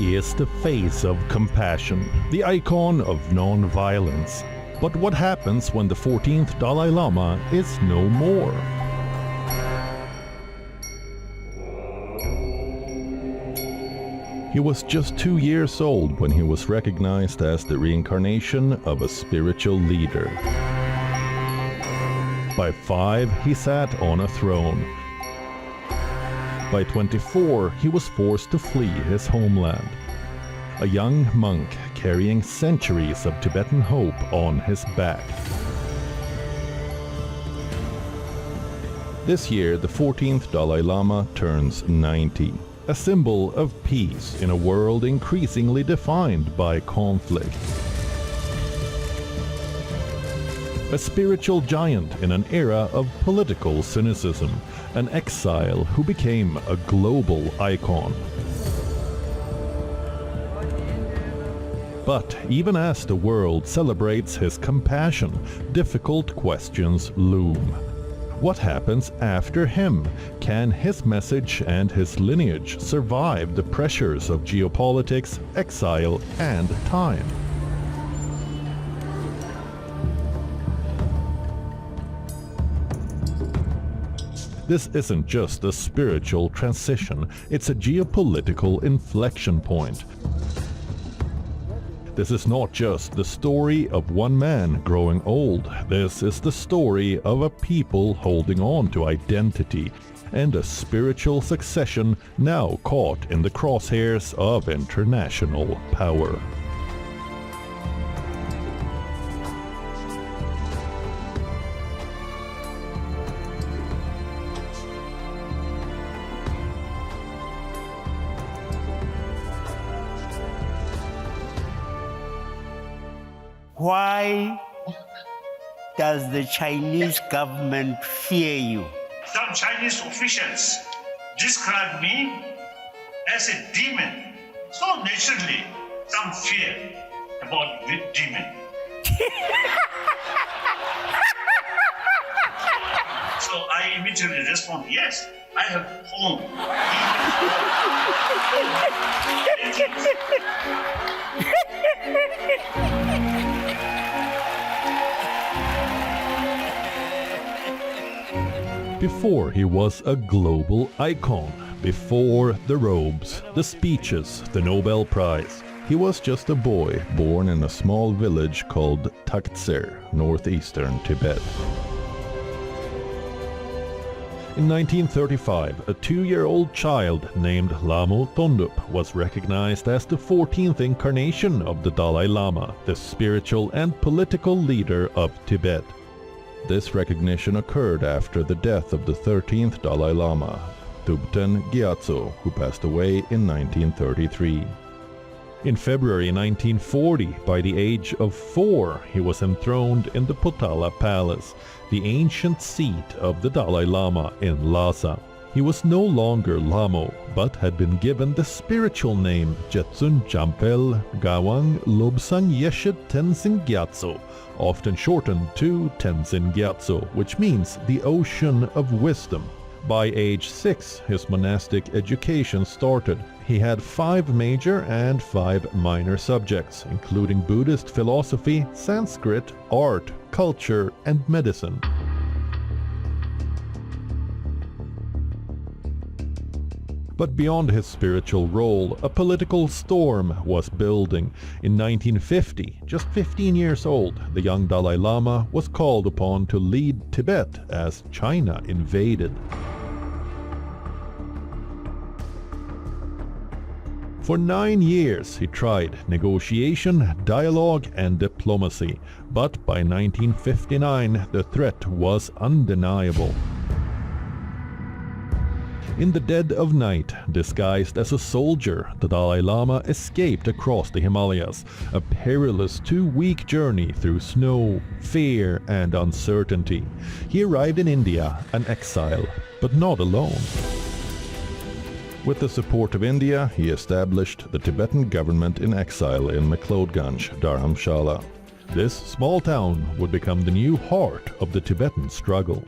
He is the face of compassion, the icon of non-violence. But what happens when the 14th Dalai Lama is no more? He was just 2 years old when he was recognized as the reincarnation of a spiritual leader. By 5, he sat on a throne. By 24, he was forced to flee his homeland. A young monk carrying centuries of Tibetan hope on his back. This year, the 14th Dalai Lama turns 90, a symbol of peace in a world increasingly defined by conflict. A spiritual giant in an era of political cynicism, an exile who became a global icon. But even as the world celebrates his compassion, difficult questions loom. What happens after him? Can his message and his lineage survive the pressures of geopolitics, exile, and time? This isn't just a spiritual transition, it's a geopolitical inflection point. This is not just the story of one man growing old, this is the story of a people holding on to identity and a spiritual succession now caught in the crosshairs of international power. Why does the Chinese government fear you? Some Chinese officials describe me as a demon. So naturally, some fear about the demon. So I immediately respond, yes, I have home. Before he was a global icon, before the robes, the speeches, the Nobel Prize, he was just a boy born in a small village called Taktser, northeastern Tibet. In 1935, a 2-year-old child named Lamo Tondup was recognized as the 14th incarnation of the Dalai Lama, the spiritual and political leader of Tibet. This recognition occurred after the death of the 13th Dalai Lama, Tibetan Gyatso, who passed away in 1933. In February 1940, by the age of 4, he was enthroned in the Potala Palace, the ancient seat of the Dalai Lama in Lhasa. He was no longer Lamo, but had been given the spiritual name Jetsun Champel Gawang Lobsang Yeshet Tenzin Gyatso, often shortened to Tenzin Gyatso, which means the ocean of wisdom. By age 6, his monastic education started. He had 5 major and 5 minor subjects, including Buddhist philosophy, Sanskrit, art, culture, and medicine. But beyond his spiritual role, a political storm was building. In 1950, just 15 years old, the young Dalai Lama was called upon to lead Tibet as China invaded. For 9 years he tried negotiation, dialogue and diplomacy, but by 1959 the threat was undeniable. In the dead of night, disguised as a soldier, the Dalai Lama escaped across the Himalayas, a perilous 2-week journey through snow, fear and uncertainty. He arrived in India, an exile, but not alone. With the support of India, he established the Tibetan Government in exile in Maklodganj, Dharamshala. This small town would become the new heart of the Tibetan struggle.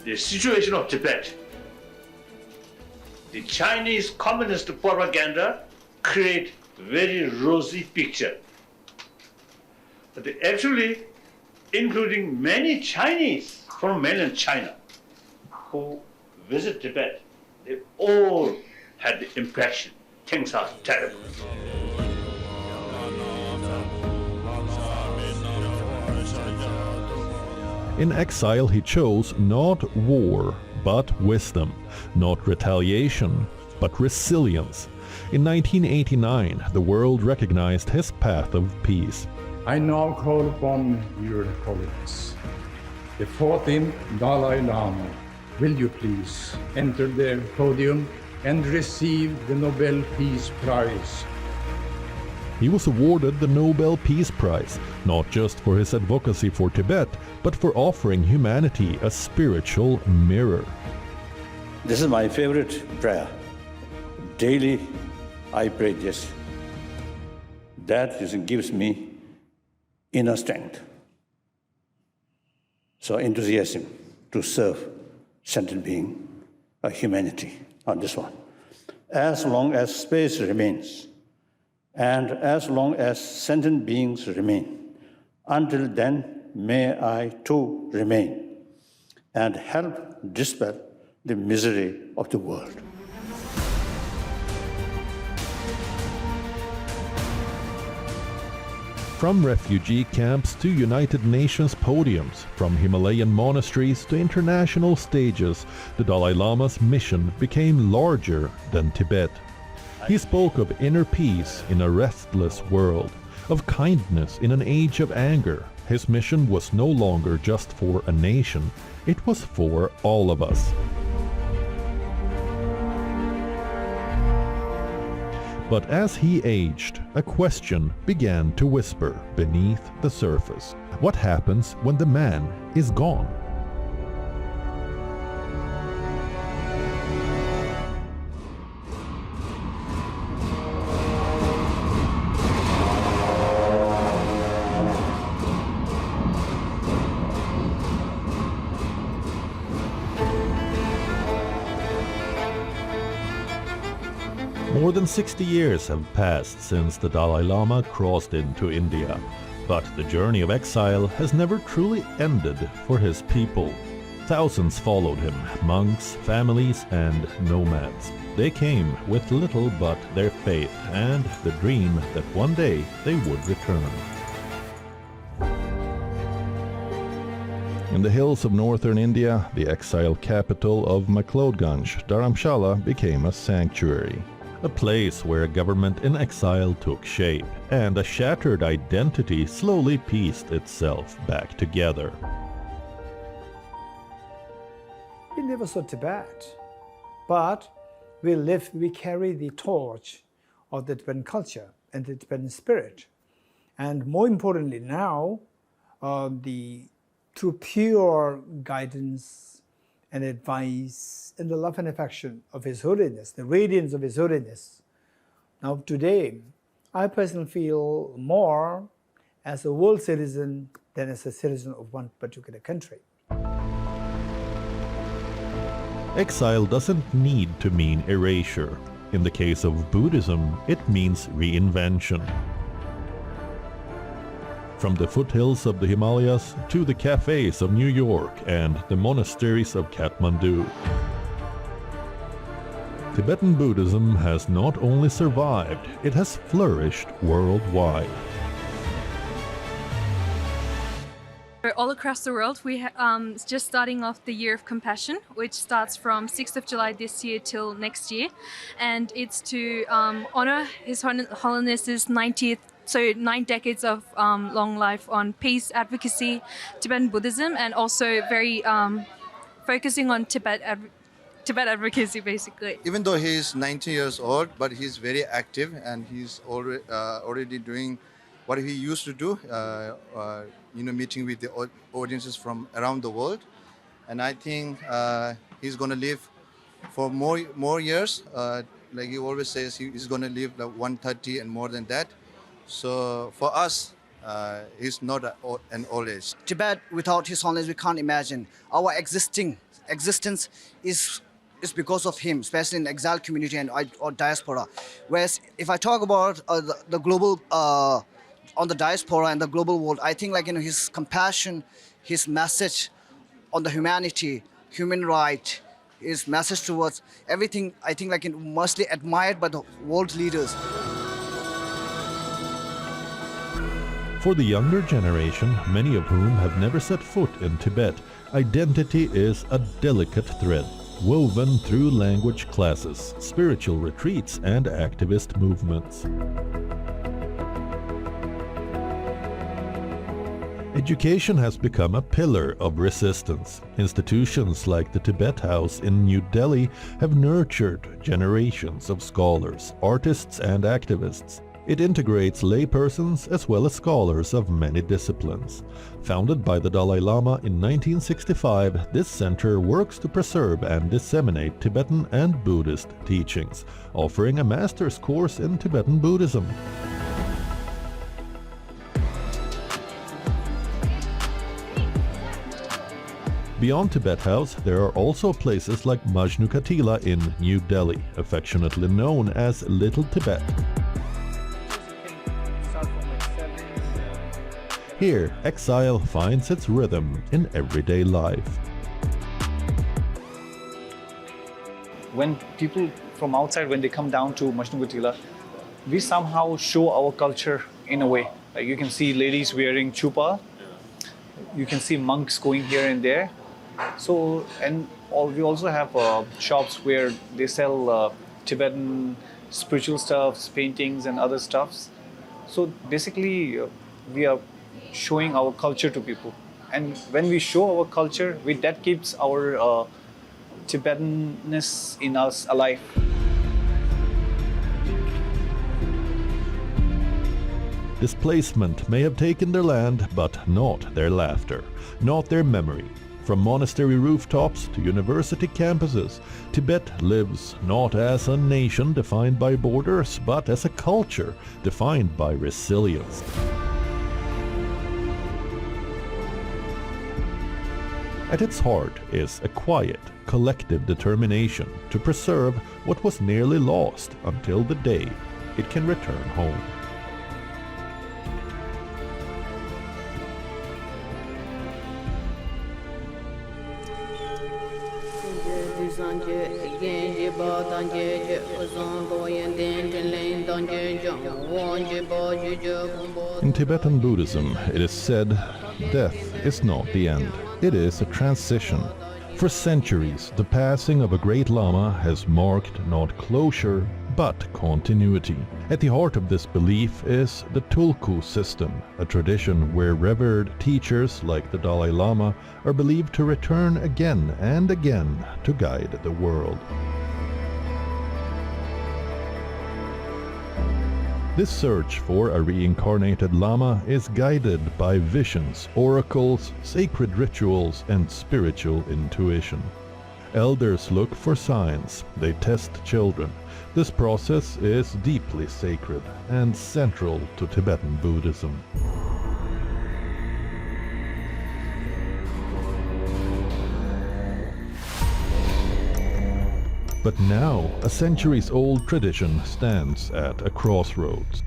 The situation of Tibet, the Chinese communist propaganda create very rosy picture. But actually, including many Chinese from mainland China who visit Tibet, they all had the impression things are terrible. In exile he chose not war, but wisdom, not retaliation, but resilience. In 1989, the world recognized his path of peace. I now call upon Your Holiness, the 14th Dalai Lama. Will you please enter the podium and receive the Nobel Peace Prize? He was awarded the Nobel Peace Prize, not just for his advocacy for Tibet, but for offering humanity a spiritual mirror. This is my favorite prayer. Daily I pray this. That gives me inner strength. So enthusiasm to serve sentient being, humanity on this one. As long as space remains, and as long as sentient beings remain, until then may I too remain and help dispel the misery of the world. From refugee camps to United Nations podiums, from Himalayan monasteries to international stages, the Dalai Lama's mission became larger than Tibet. He spoke of inner peace in a restless world, of kindness in an age of anger. His mission was no longer just for a nation, it was for all of us. But as he aged, a question began to whisper beneath the surface. What happens when the man is gone? More than 60 years have passed since the Dalai Lama crossed into India, but the journey of exile has never truly ended for his people. Thousands followed him, monks, families, and nomads. They came with little but their faith and the dream that one day they would return. In the hills of northern India, the exile capital of McLeodganj, Dharamshala became a sanctuary. A place where a government in exile took shape, and a shattered identity slowly pieced itself back together. We never saw Tibet, but we carry the torch of the Tibetan culture and the Tibetan spirit. And more importantly now, through pure guidance and advice and the love and affection of His Holiness, the radiance of His Holiness. Now today, I personally feel more as a world citizen than as a citizen of one particular country. Exile doesn't need to mean erasure. In the case of Buddhism, it means reinvention. From the foothills of the Himalayas to the cafes of New York and the monasteries of Kathmandu, Tibetan Buddhism has not only survived, it has flourished worldwide. All across the world, we just starting off the Year of Compassion, which starts from 6th of July this year till next year, and it's to honor His Holiness's 90th. So 9 decades of long life on peace, advocacy, Tibetan Buddhism, and also very focusing on Tibet advocacy, basically. Even though he is 90 years old, but he's very active and he's already doing what he used to do, meeting with the audiences from around the world. And I think he's going to live for more years. Like he always says, he's going to live like 130 and more than that. So for us, it's not an old age. Tibet, without His Holiness, we can't imagine. Our existence is it's because of him, especially in exile community and or diaspora. Whereas if I talk about the global, on the diaspora and the global world, I think like, his compassion, his message on the humanity, human right, his message towards everything, I think like mostly admired by the world leaders. For the younger generation, many of whom have never set foot in Tibet, identity is a delicate thread, woven through language classes, spiritual retreats, and activist movements. Education has become a pillar of resistance. Institutions like the Tibet House in New Delhi have nurtured generations of scholars, artists, and activists. It integrates laypersons as well as scholars of many disciplines. Founded by the Dalai Lama in 1965, this center works to preserve and disseminate Tibetan and Buddhist teachings, offering a master's course in Tibetan Buddhism. Beyond Tibet House, there are also places like Majnu Katila in New Delhi, affectionately known as Little Tibet. Here, exile finds its rhythm in everyday life. When people from outside, when they come down to Majnu Katila, we somehow show our culture in a way. Like you can see ladies wearing chupa, you can see monks going here and there. So, and we also have shops where they sell Tibetan spiritual stuffs, paintings and other stuffs. So basically, we are showing our culture to people. And when we show our culture, that keeps our Tibetanness in us alive. Displacement may have taken their land, but not their laughter, not their memory. From monastery rooftops to university campuses, Tibet lives not as a nation defined by borders, but as a culture defined by resilience. At its heart is a quiet, collective determination to preserve what was nearly lost until the day it can return home. In Tibetan Buddhism, it is said, death is not the end, it is a transition. For centuries, the passing of a great Lama has marked not closure, but continuity. At the heart of this belief is the Tulku system, a tradition where revered teachers like the Dalai Lama are believed to return again and again to guide the world. This search for a reincarnated Lama is guided by visions, oracles, sacred rituals, and spiritual intuition. Elders look for signs, they test children. This process is deeply sacred and central to Tibetan Buddhism. But now, a centuries-old tradition stands at a crossroads.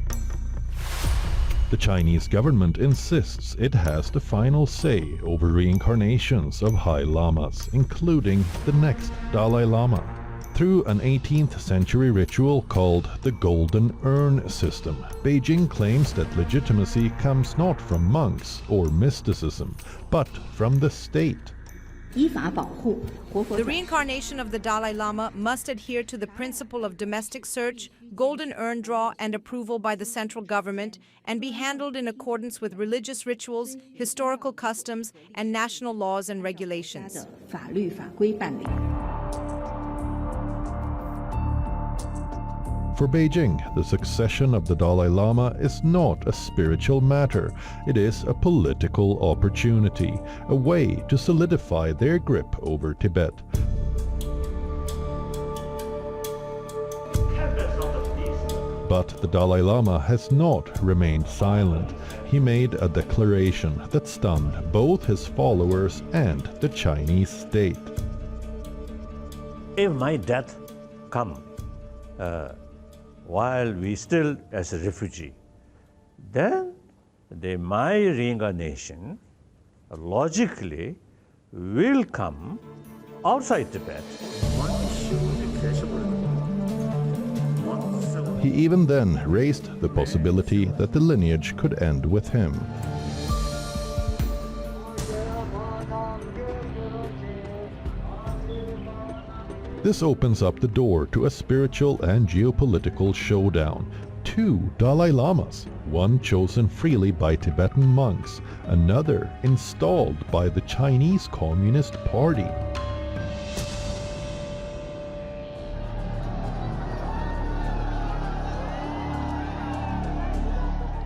The Chinese government insists it has the final say over reincarnations of High Lamas, including the next Dalai Lama. Through an 18th century ritual called the Golden Urn system, Beijing claims that legitimacy comes not from monks or mysticism, but from the state. The reincarnation of the Dalai Lama must adhere to the principle of domestic search, golden urn draw, and approval by the central government, and be handled in accordance with religious rituals, historical customs, and national laws and regulations. For Beijing, the succession of the Dalai Lama is not a spiritual matter, it is a political opportunity, a way to solidify their grip over Tibet. But the Dalai Lama has not remained silent. He made a declaration that stunned both his followers and the Chinese state. if my death come while we still as a refugee, then my reincarnation logically will come outside Tibet. He even then raised the possibility that the lineage could end with him. This opens up the door to a spiritual and geopolitical showdown. Two Dalai Lamas, one chosen freely by Tibetan monks, another installed by the Chinese Communist Party.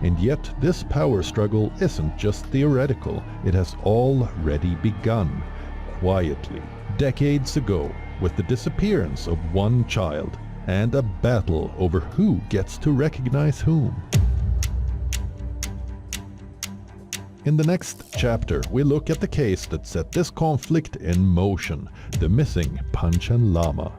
And yet this power struggle isn't just theoretical, it has already begun, quietly, decades ago, with the disappearance of one child and a battle over who gets to recognize whom. In the next chapter, we look at the case that set this conflict in motion, the missing Panchen Lama.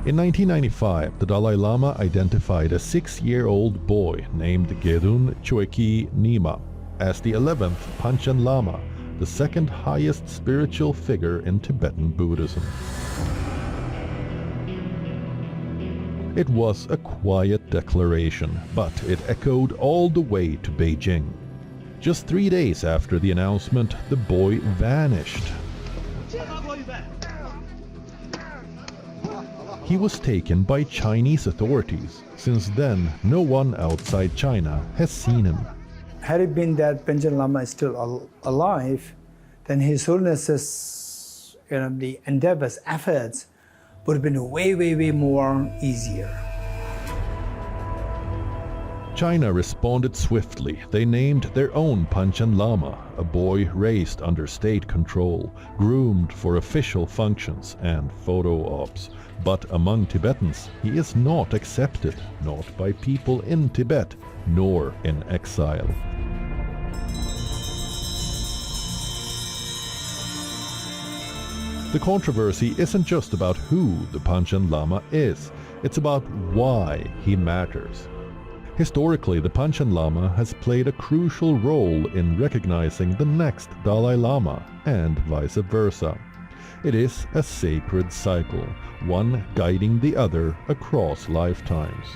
In 1995, the Dalai Lama identified a 6-year-old boy named Gedun Choeki Nyima as the 11th Panchen Lama, the second highest spiritual figure in Tibetan Buddhism. It was a quiet declaration, but it echoed all the way to Beijing. Just 3 days after the announcement, the boy vanished. He was taken by Chinese authorities. Since then, no one outside China has seen him. Had it been that Panchen Lama is still alive, then His Holiness's the endeavors, efforts would have been way more easier. China responded swiftly. They named their own Panchen Lama, a boy raised under state control, groomed for official functions and photo ops. But among Tibetans, he is not accepted, not by people in Tibet, nor in exile. The controversy isn't just about who the Panchen Lama is, it's about why he matters. Historically, the Panchen Lama has played a crucial role in recognizing the next Dalai Lama, and vice versa. It is a sacred cycle, one guiding the other across lifetimes.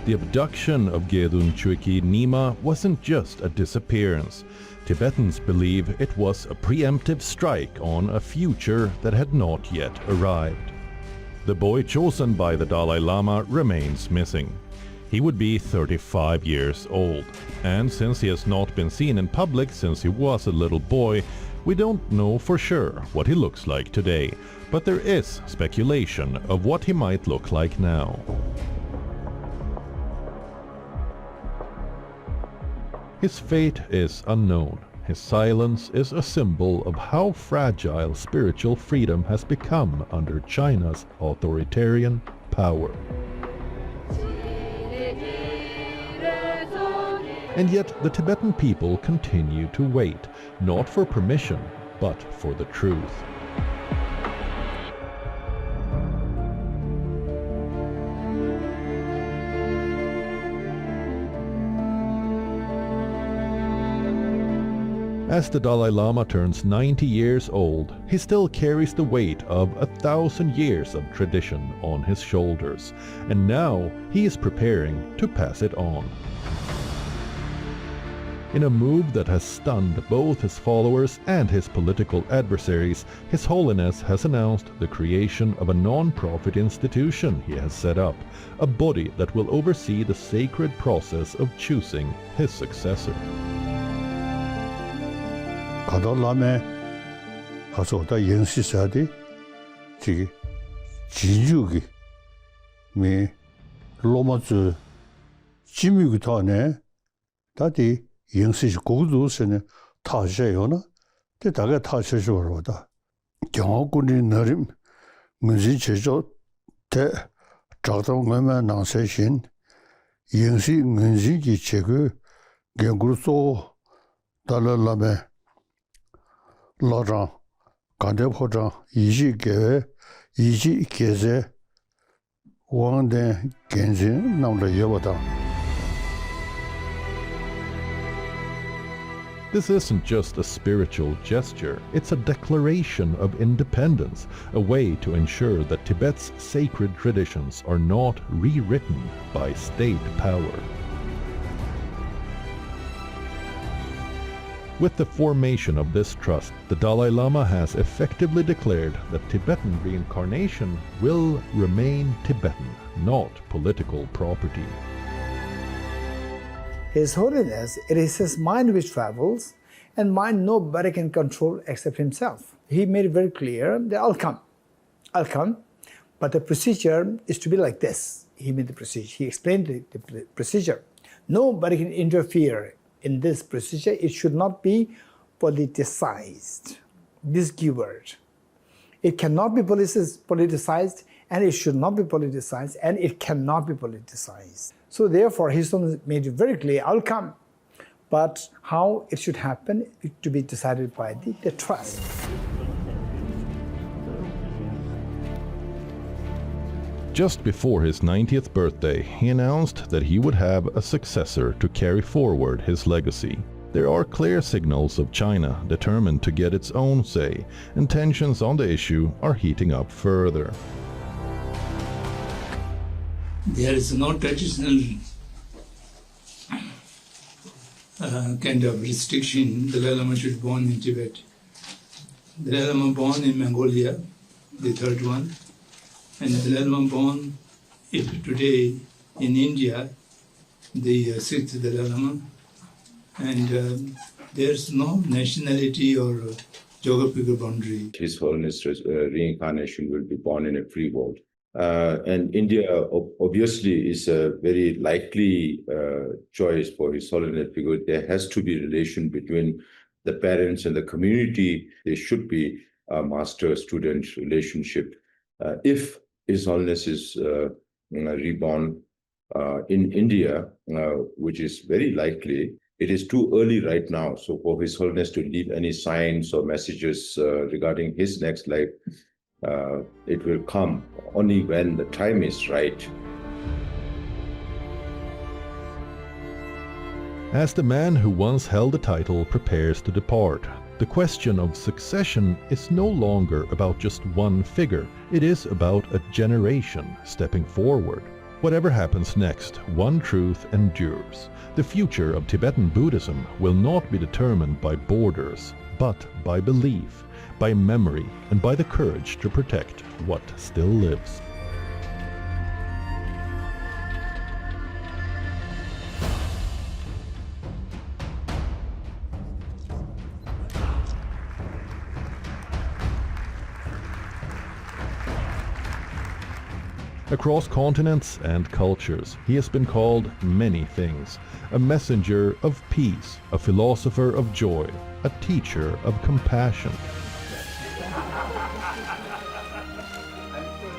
The abduction of Gedun Choeki Nyima wasn't just a disappearance. Tibetans believe it was a preemptive strike on a future that had not yet arrived. The boy chosen by the Dalai Lama remains missing. He would be 35 years old, and since he has not been seen in public since he was a little boy, we don't know for sure what he looks like today, but there is speculation of what he might look like now. His fate is unknown. His silence is a symbol of how fragile spiritual freedom has become under China's authoritarian power. And yet the Tibetan people continue to wait, not for permission, but for the truth. As the Dalai Lama turns 90 years old, he still carries the weight of 1,000 years of tradition on his shoulders, and now he is preparing to pass it on. In a move that has stunned both his followers and his political adversaries, His Holiness has announced the creation of a non-profit institution he has set up, a body that will oversee the sacred process of choosing his successor. 가달람에 가서 어디다 연습해야 돼? 저기 지주기 미 로마즈 지미기 다네 다디 연습이 고도서네 타셔요나 때 다가 타셔서 그러다 경호군이 나름 ngunzi chejo te chagdam ngama nangse shin yingsi ngunzi ki chegu gengurso Dalai Lama Lajang Gandeb Hojang Yiji Gewe Yiji Geze Wangden Genzin Namla Yewada. This isn't just a spiritual gesture, it's a declaration of independence, a way to ensure that Tibet's sacred traditions are not rewritten by state power. With the formation of this trust, the Dalai Lama has effectively declared that Tibetan reincarnation will remain Tibetan, not political property. His Holiness, it is his mind which travels, and mind nobody can control except himself. He made it very clear that I'll come, but the procedure is to be like this. He made the procedure, he explained the procedure. Nobody can interfere in this procedure. It should not be politicized, this keyword. It cannot be politicized, and it should not be politicized, and it cannot be politicized. So therefore, His Holiness made it very clear, I'll come. But how it should happen is to be decided by the trust. Just before his 90th birthday, he announced that he would have a successor to carry forward his legacy. There are clear signals of China determined to get its own say, and tensions on the issue are heating up further. There is no traditional kind of restriction. Dalai Lama should be born in Tibet. Dalai Lama born in Mongolia, the third one, and Dalai Lama born today in India, the sixth Dalai Lama, and there's no nationality or geographical boundary. His Holiness reincarnation will be born in a free world. And India obviously is a very likely choice for His Holiness, because there has to be a relation between the parents and the community. There should be a master-student relationship. If His Holiness is reborn in India, which is very likely, it is too early right now. So for His Holiness to leave any signs or messages regarding his next life, it will come only when the time is right. As the man who once held the title prepares to depart, the question of succession is no longer about just one figure. It is about a generation stepping forward. Whatever happens next, one truth endures. The future of Tibetan Buddhism will not be determined by borders, but by belief, by memory, and by the courage to protect what still lives. Across continents and cultures, he has been called many things: a messenger of peace, a philosopher of joy, a teacher of compassion.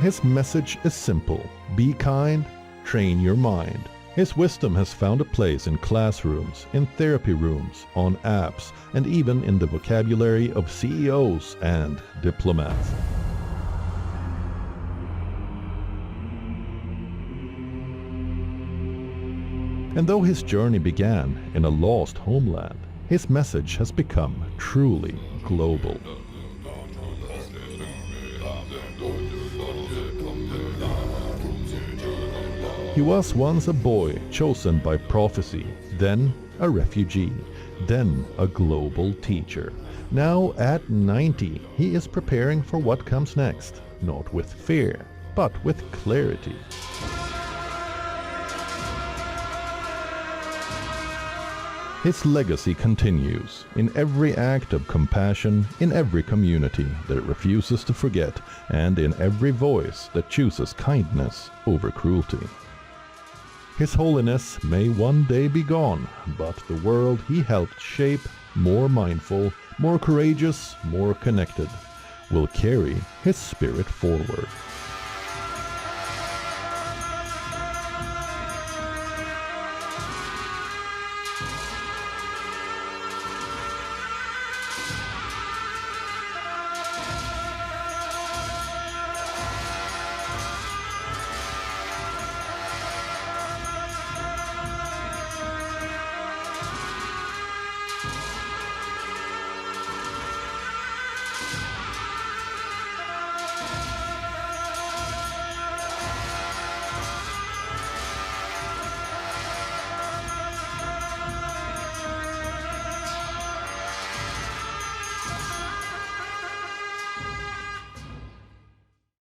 His message is simple: be kind, train your mind. His wisdom has found a place in classrooms, in therapy rooms, on apps, and even in the vocabulary of CEOs and diplomats. And though his journey began in a lost homeland, his message has become truly global. He was once a boy chosen by prophecy, then a refugee, then a global teacher. Now at 90, he is preparing for what comes next, not with fear, but with clarity. His legacy continues in every act of compassion, in every community that refuses to forget, and in every voice that chooses kindness over cruelty. His Holiness may one day be gone, but the world he helped shape more mindful, more courageous, more connected. will carry his spirit forward.